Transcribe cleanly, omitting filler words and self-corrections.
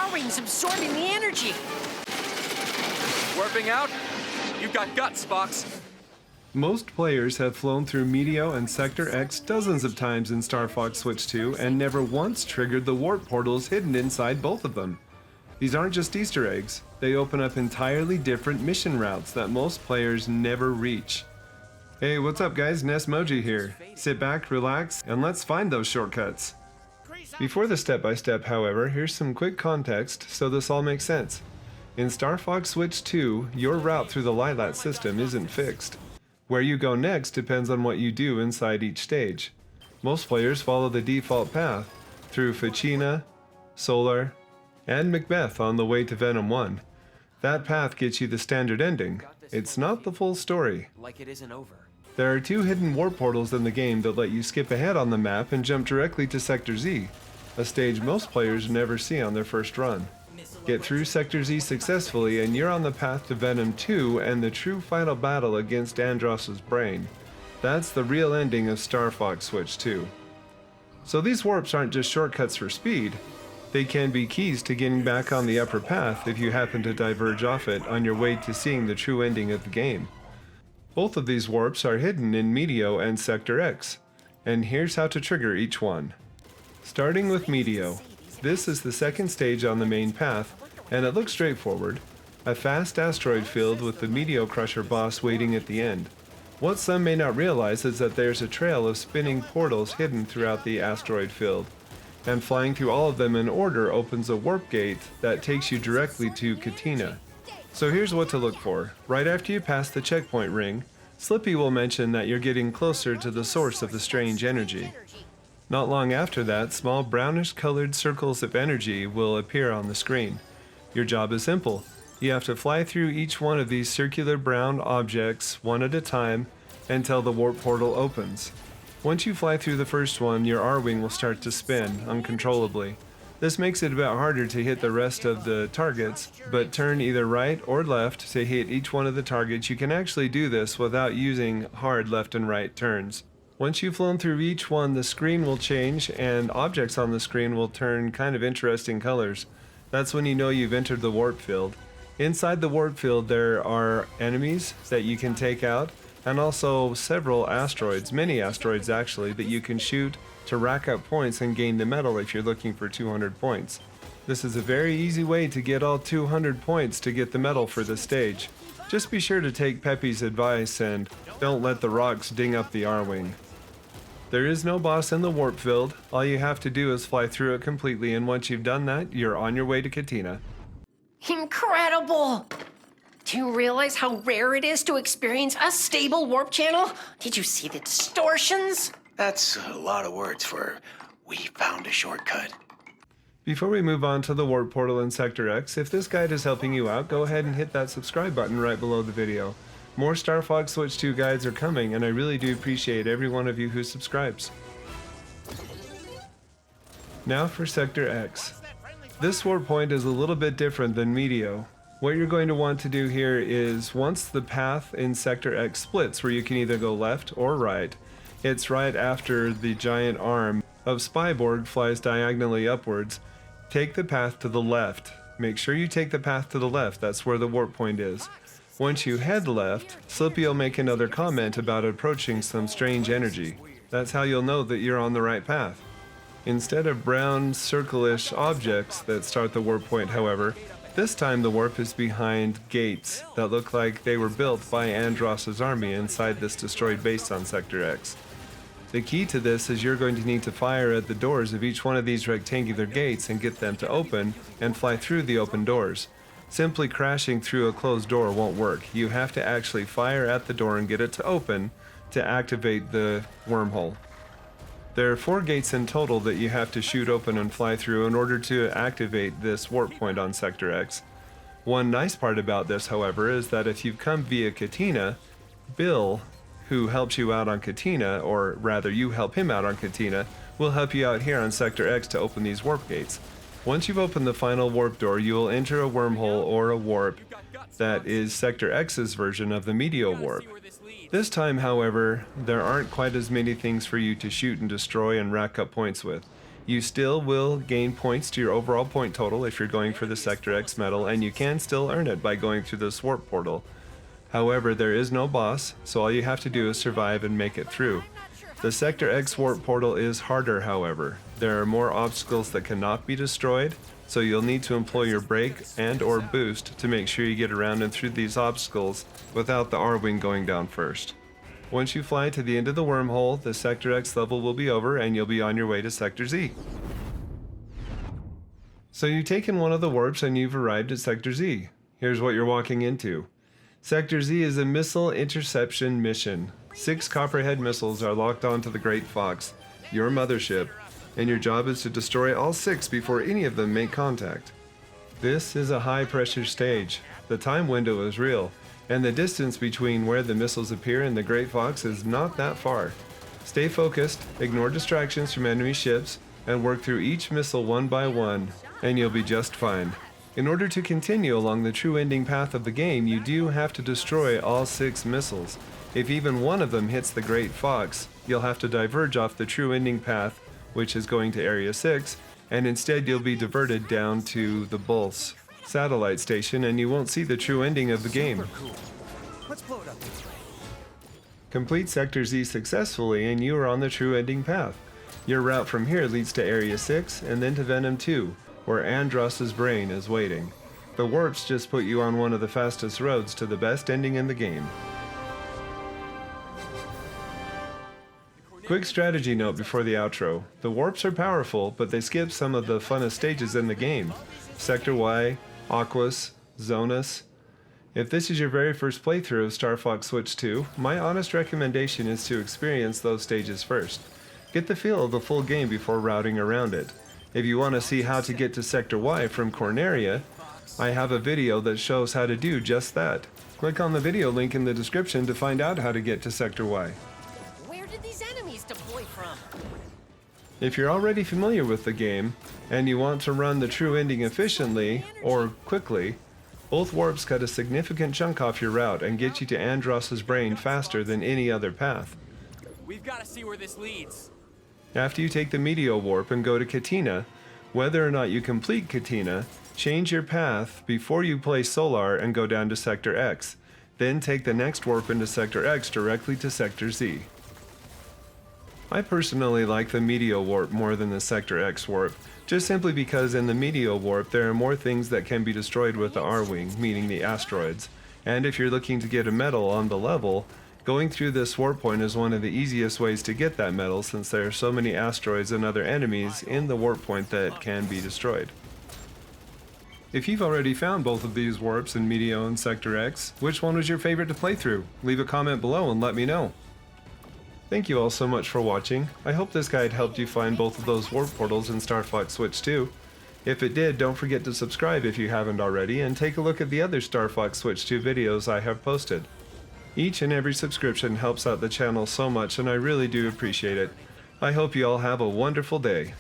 R-Wing's absorbing the energy. Warping out? You've got guts, Fox. Most players have flown through Meteo and Sector X dozens of times in Star Fox Switch 2 and never once triggered the warp portals hidden inside both of them. These aren't just Easter eggs, they open up entirely different mission routes that most players never reach. Hey, what's up guys, Nesmoji here. Sit back, relax, and let's find those shortcuts. Before the step-by-step, however, here's some quick context so this all makes sense. In Star Fox Switch 2, your route through the Lylat System isn't fixed. Where you go next depends on what you do inside each stage. Most players follow the default path through Ficina, Solar, and Macbeth on the way to Venom 1. That path gets you the standard ending. It's not the full story. Like it isn't over. There are 2 hidden warp portals in the game that let you skip ahead on the map and jump directly to Sector Z, a stage most players never see on their first run. Get through Sector Z successfully and you're on the path to Venom 2 and the true final battle against Andross's brain. That's the real ending of Star Fox Switch 2. So these warps aren't just shortcuts for speed, they can be keys to getting back on the upper path if you happen to diverge off it on your way to seeing the true ending of the game. Both of these warps are hidden in Meteo and Sector X, and here's how to trigger each one. Starting with Meteo. This is the second stage on the main path, and it looks straightforward. A fast asteroid field with the Meteo Crusher boss waiting at the end. What some may not realize is that there's a trail of spinning portals hidden throughout the asteroid field, and flying through all of them in order opens a warp gate that takes you directly to Katina. So here's what to look for. Right after you pass the checkpoint ring, Slippy will mention that you're getting closer to the source of the strange energy. Not long after that, small brownish-colored circles of energy will appear on the screen. Your job is simple. You have to fly through each one of these circular brown objects one at a time until the warp portal opens. Once you fly through the first one, your R-Wing will start to spin uncontrollably. This makes it a bit harder to hit the rest of the targets, but turn either right or left to hit each one of the targets. You can actually do this without using hard left and right turns. Once you've flown through each one, the screen will change and objects on the screen will turn kind of interesting colors. That's when you know you've entered the warp field. Inside the warp field there are enemies that you can take out, and also several asteroids, many asteroids actually, that you can shoot to rack up points and gain the medal if you're looking for 200 points. This is a very easy way to get all 200 points to get the medal for this stage. Just be sure to take Peppy's advice and don't let the rocks ding up the R-Wing. There is no boss in the warp field. All you have to do is fly through it completely, and once you've done that, you're on your way to Katina. Incredible! Do you realize how rare it is to experience a stable warp channel? Did you see the distortions? That's a lot of words for we found a shortcut. Before we move on to the warp portal in Sector X, if this guide is helping you out, go ahead and hit that subscribe button right below the video. More Star Fox Switch 2 guides are coming, and I really do appreciate every one of you who subscribes. Now for Sector X. This warp point is a little bit different than Meteo. What you're going to want to do here is, once the path in Sector X splits, where you can either go left or right, it's right after the giant arm of Spyborg flies diagonally upwards. Take the path to the left. Make sure you take the path to the left, that's where the warp point is. Once you head left, Slippy will make another comment about approaching some strange energy. That's how you'll know that you're on the right path. Instead of brown, circle-ish objects that start the warp point, however, this time the warp is behind gates that look like they were built by Andross's army inside this destroyed base on Sector X. The key to this is you're going to need to fire at the doors of each one of these rectangular gates and get them to open and fly through the open doors. Simply crashing through a closed door won't work. You have to actually fire at the door and get it to open to activate the wormhole. There are 4 gates in total that you have to shoot open and fly through in order to activate this warp point on Sector X. One nice part about this, however, is that if you've come via Katina, Bill, who helps you out on Katina, or rather you help him out on Katina, will help you out here on Sector X to open these warp gates. Once you've opened the final warp door, you will enter a wormhole or a warp that is Sector X's version of the Meteo Warp. This time, however, there aren't quite as many things for you to shoot and destroy and rack up points with. You still will gain points to your overall point total if you're going for the Sector X medal, and you can still earn it by going through this warp portal. However, there is no boss, so all you have to do is survive and make it through. The Sector X warp portal is harder, however. There are more obstacles that cannot be destroyed, so you'll need to employ your brake and/or boost to make sure you get around and through these obstacles without the R-Wing going down first. Once you fly to the end of the wormhole, the Sector X level will be over and you'll be on your way to Sector Z. So you've taken one of the warps and you've arrived at Sector Z. Here's what you're walking into. Sector Z is a missile interception mission. 6 Copperhead missiles are locked onto the Great Fox, your mothership, and your job is to destroy all 6 before any of them make contact. This is a high-pressure stage. The time window is real, and the distance between where the missiles appear and the Great Fox is not that far. Stay focused, ignore distractions from enemy ships, and work through each missile one by one, and you'll be just fine. In order to continue along the true ending path of the game, you do have to destroy all 6 missiles. If even one of them hits the Great Fox, you'll have to diverge off the true ending path, which is going to Area 6, and instead you'll be diverted down to the Bulls satellite station, and you won't see the true ending of the game. Let's blow it up this way. Complete Sector Z successfully and you are on the true ending path. Your route from here leads to Area 6 and then to Venom 2, where Andross's brain is waiting. The warps just put you on one of the fastest roads to the best ending in the game. Quick strategy note before the outro. The warps are powerful, but they skip some of the funnest stages in the game. Sector Y, Aquas, Zonus. If this is your very first playthrough of Star Fox Switch 2, my honest recommendation is to experience those stages first. Get the feel of the full game before routing around it. If you want to see how to get to Sector Y from Corneria, I have a video that shows how to do just that. Click on the video link in the description to find out how to get to Sector Y. Where did these enemies deploy from? If you're already familiar with the game, and you want to run the true ending efficiently, or quickly, both warps cut a significant chunk off your route and get you to Andross's brain faster than any other path. We've got to see where this leads. After you take the Meteo Warp and go to Katina, whether or not you complete Katina, change your path before you play Solar and go down to Sector X. Then take the next warp into Sector X directly to Sector Z. I personally like the Meteo Warp more than the Sector X warp, just simply because in the Meteo Warp there are more things that can be destroyed with the R-Wing, meaning the asteroids. And if you're looking to get a medal on the level, going through this warp point is one of the easiest ways to get that medal, since there are so many asteroids and other enemies in the warp point that can be destroyed. If you've already found both of these warps in Meteo and Sector X, which one was your favorite to play through? Leave a comment below and let me know. Thank you all so much for watching. I hope this guide helped you find both of those warp portals in Star Fox Switch 2. If it did, don't forget to subscribe if you haven't already, and take a look at the other Star Fox Switch 2 videos I have posted. Each and every subscription helps out the channel so much, and I really do appreciate it. I hope you all have a wonderful day.